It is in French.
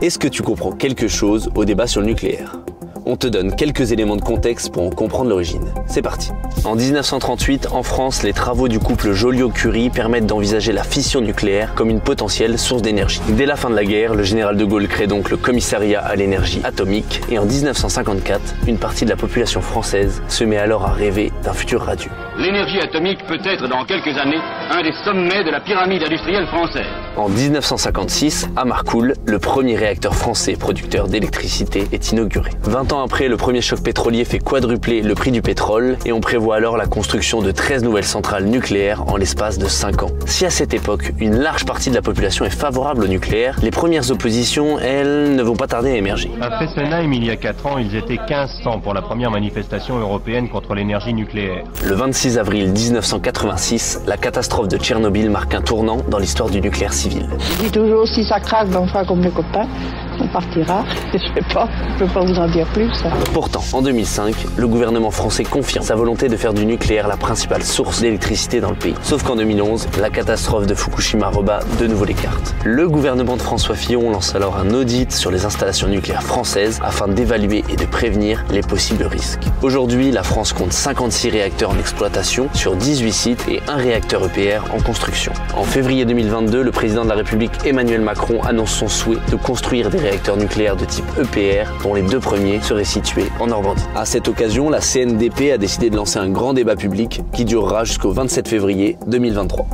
Est-ce que tu comprends quelque chose au débat sur le nucléaire? On te donne quelques éléments de contexte pour en comprendre l'origine. C'est parti. En 1938, en France, les travaux du couple Joliot-Curie permettent d'envisager la fission nucléaire comme une potentielle source d'énergie. Dès la fin de la guerre, le général de Gaulle crée donc le commissariat à l'énergie atomique et en 1954, une partie de la population française se met alors à rêver d'un futur radieux. L'énergie atomique peut être dans quelques années un des sommets de la pyramide industrielle française. En 1956, à Marcoule, le premier réacteur français producteur d'électricité est inauguré. 20 ans après, le premier choc pétrolier fait quadrupler le prix du pétrole et on prévoit alors la construction de 13 nouvelles centrales nucléaires en l'espace de 5 ans. Si à cette époque, une large partie de la population est favorable au nucléaire, les premières oppositions, elles, ne vont pas tarder à émerger. À Fessenheim, il y a 4 ans, ils étaient 1500 pour la première manifestation européenne contre l'énergie nucléaire. Le 26 avril 1986, la catastrophe de Tchernobyl marque un tournant dans l'histoire du nucléaire civil. Je dis toujours, si ça craque, ben on fera comme les copains, on partira. Je peux pas vous en dire plus. Pourtant, en 2005, le gouvernement français confirme sa volonté de faire du nucléaire la principale source d'électricité dans le pays. Sauf qu'en 2011, la catastrophe de Fukushima rebat de nouveau les cartes. Le gouvernement de François Fillon lance alors un audit sur les installations nucléaires françaises afin d'évaluer et de prévenir les possibles risques. Aujourd'hui, la France compte 56 réacteurs en exploitation sur 18 sites et un réacteur EPR en construction. En février 2022, le président de la République Emmanuel Macron annonce son souhait de construire des réacteurs nucléaires de type EPR, dont les 2 premiers seraient situés en Normandie. À cette occasion, la CNDP a décidé de lancer un grand débat public qui durera jusqu'au 27 février 2023.